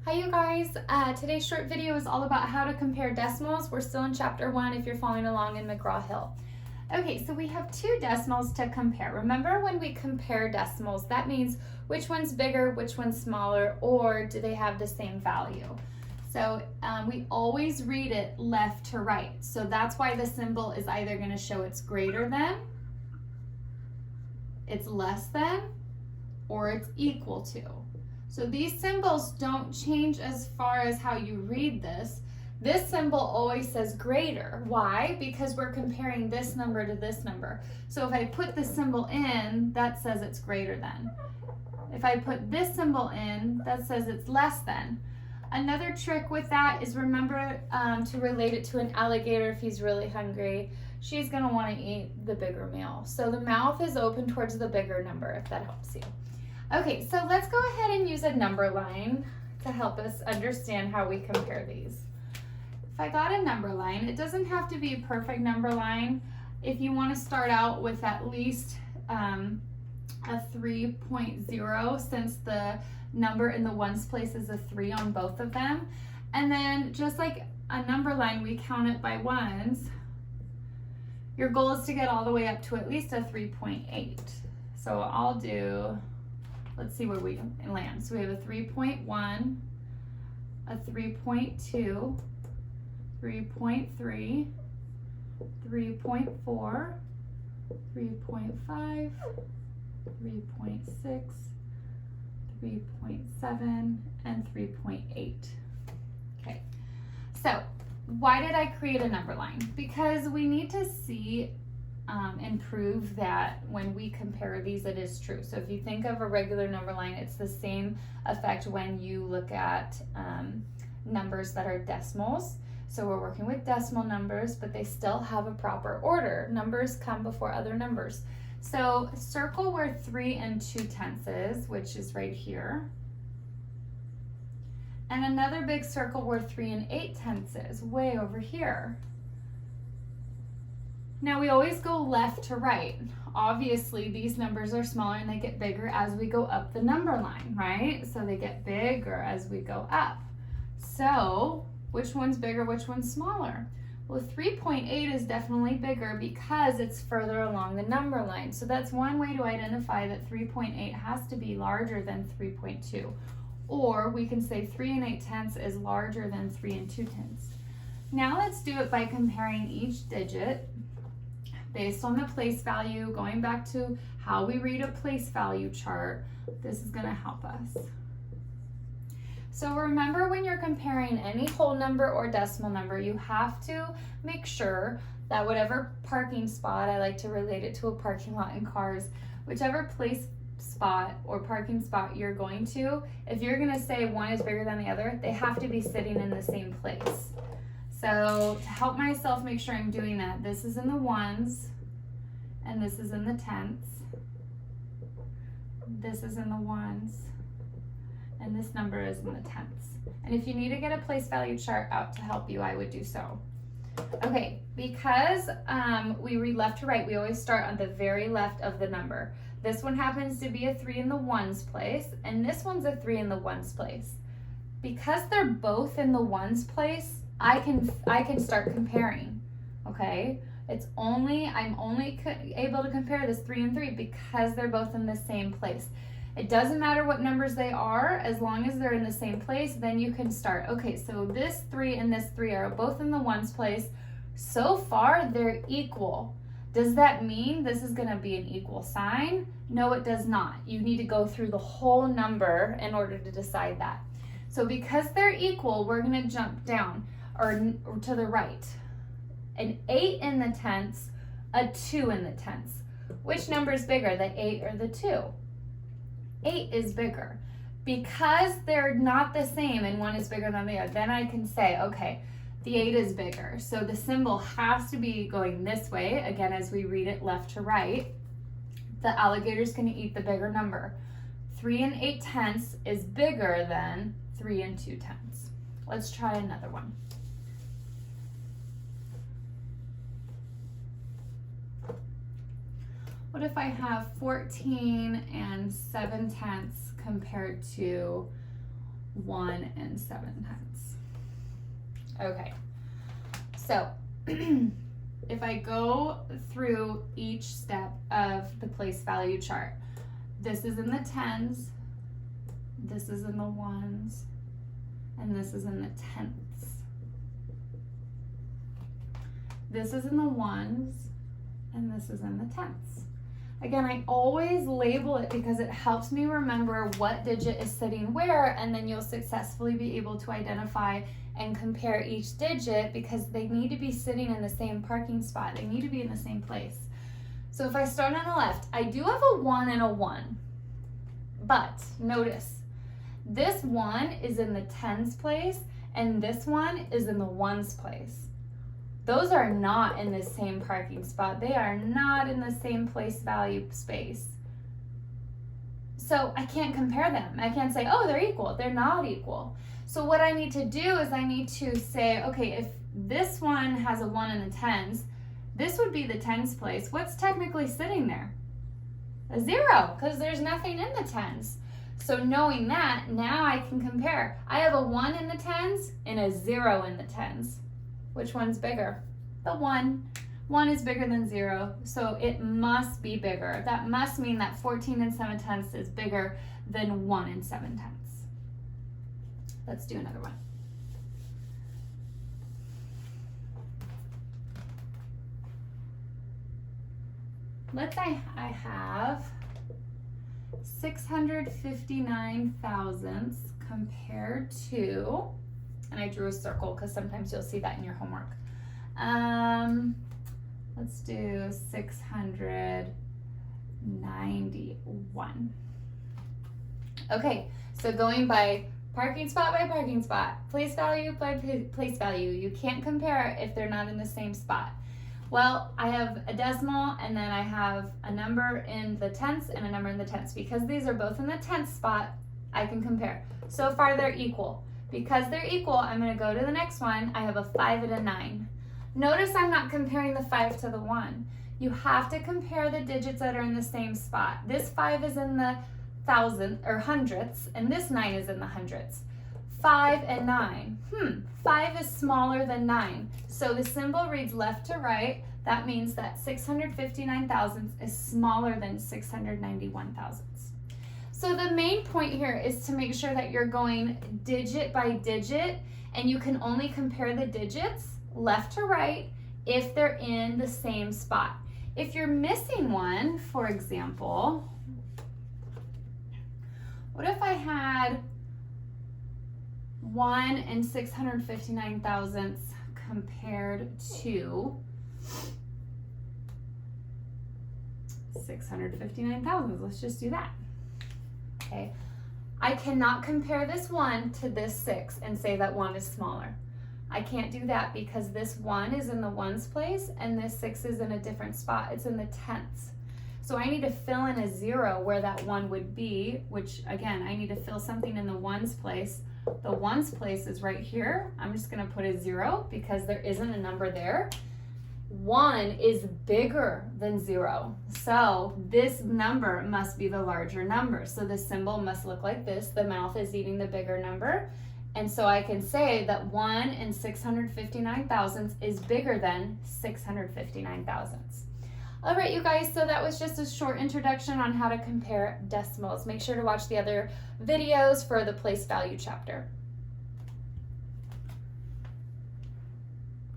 Hi you guys, today's short video is all about how to compare decimals. We're still in chapter 1 if you're following along in McGraw-Hill. Okay, so we have two decimals to compare. Remember when we compare decimals, that means which one's bigger, which one's smaller, or do they have the same value? So we always read it left to right. So that's why the symbol is either going to show it's greater than, it's less than, or it's equal to. So these symbols don't change as far as how you read this. This symbol always says greater. Why? Because we're comparing this number to this number. So if I put this symbol in, that says it's greater than. If I put this symbol in, that says it's less than. Another trick with that is remember to relate it to an alligator if he's really hungry. She's going to want to eat the bigger meal. So the mouth is open towards the bigger number, if that helps you. Okay, so let's go ahead and use a number line to help us understand how we compare these. If I got a number line, it doesn't have to be a perfect number line. If you want to start out with at least a 3.0, since the number in the ones place is a 3 on both of them. And then just like a number line, we count it by ones. Your goal is to get all the way up to at least a 3.8. So I'll do, let's see where we land. So we have a 3.1, a 3.2, 3.3, 3.4, 3.5, 3.6, 3.7, and 3.8. Okay, so why did I create a number line? Because we need to see and prove that when we compare these, it is true. So if you think of a regular number line, it's the same effect when you look at numbers that are decimals. So we're working with decimal numbers, but they still have a proper order. Numbers come before other numbers. So circle where 3 2/10 is, which is right here. And another big circle where 3 8/10 is, way over here. Now we always go left to right. Obviously these numbers are smaller and they get bigger as we go up the number line, right? So they get bigger as we go up. So which one's bigger, which one's smaller? Well, 3.8 is definitely bigger because it's further along the number line. So that's one way to identify that 3.8 has to be larger than 3.2. Or we can say 3 8/10 is larger than 3 2/10. Now let's do it by comparing each digit based on the place value, going back to how we read a place value chart. This is going to help us. So remember, when you're comparing any whole number or decimal number, you have to make sure that whatever parking spot, I like to relate it to a parking lot in cars, whichever place spot or parking spot you're going to, if you're going to say one is bigger than the other, they have to be sitting in the same place. So to help myself make sure I'm doing that, this is in the ones and this is in the tenths. This is in the ones and this number is in the tenths. And if you need to get a place value chart out to help you, I would do so. Okay, because we read left to right, we always start on the very left of the number. This one happens to be a 3 in the ones place, and this one's a 3 in the ones place. Because they're both in the ones place, I can start comparing, okay? I'm only able to compare this 3 and 3 because they're both in the same place. It doesn't matter what numbers they are, as long as they're in the same place, then you can start. Okay, so this 3 and this 3 are both in the ones place. So far, they're equal. Does that mean this is gonna be an equal sign? No, it does not. You need to go through the whole number in order to decide that. So because they're equal, we're gonna jump down or to the right. An 8 in the tenths, a 2 in the tenths. Which number is bigger, the 8 or the 2? 8 is bigger. Because they're not the same and one is bigger than the other, then I can say, okay, the 8 is bigger. So the symbol has to be going this way, again, as we read it left to right. The alligator's gonna eat the bigger number. 3 8/10 is bigger than 3 2/10. Let's try another one. What if I have 14 7/10 compared to 1 7/10. Okay, so if I go through each step of the place value chart, this is in the tens, this is in the ones, and this is in the tenths. This is in the ones, and this is in the tenths. Again, I always label it because it helps me remember what digit is sitting where, and then you'll successfully be able to identify and compare each digit because they need to be sitting in the same parking spot. They need to be in the same place. So if I start on the left, I do have a 1 and a 1, but notice this 1 is in the tens place and this one is in the ones place. Those are not in the same parking spot. They are not in the same place value space. So I can't compare them. I can't say, oh, they're equal. They're not equal. So what I need to do is I need to say, okay, if this one has a 1 in the tens, this would be the tens place. What's technically sitting there? A 0, because there's nothing in the tens. So knowing that, now I can compare. I have a 1 in the tens and a 0 in the tens. Which one's bigger? The 1. 1 is bigger than 0, so it must be bigger. That must mean that 14 7/10 is bigger than 1 7/10. Let's do another one. Let's say I have 659 thousandths compared to, and I drew a circle because sometimes you'll see that in your homework. Let's do 691. Okay, so going by parking spot by parking spot, place value by place value, you can't compare if they're not in the same spot. Well, I have a decimal and then I have a number in the tenths and a number in the tenths. Because these are both in the tenth spot, I can compare. So far they're equal. Because they're equal, I'm going to go to the next one. I have a 5 and a 9. Notice I'm not comparing the 5 to the 1. You have to compare the digits that are in the same spot. This 5 is in the thousandth or hundredths, and this 9 is in the hundredths. 5 and 9. 5 is smaller than 9. So the symbol reads left to right. That means that 659 thousandths is smaller than 691 thousandths. So the main point here is to make sure that you're going digit by digit, and you can only compare the digits left to right if they're in the same spot. If you're missing one, for example, what if I had 1 and 659 thousandths compared to 659 thousandths? Let's just do that. Okay, I cannot compare this 1 to this 6 and say that 1 is smaller. I can't do that because this 1 is in the ones place and this 6 is in a different spot. It's in the tenths. So I need to fill in a 0 where that 1 would be, which again, I need to fill something in the ones place. The ones place is right here. I'm just going to put a 0 because there isn't a number there. 1 is bigger than 0. So this number must be the larger number. So the symbol must look like this. The mouth is eating the bigger number. And so I can say that 1 and 659 thousandths is bigger than 659 thousandths. All right, you guys, so that was just a short introduction on how to compare decimals. Make sure to watch the other videos for the place value chapter.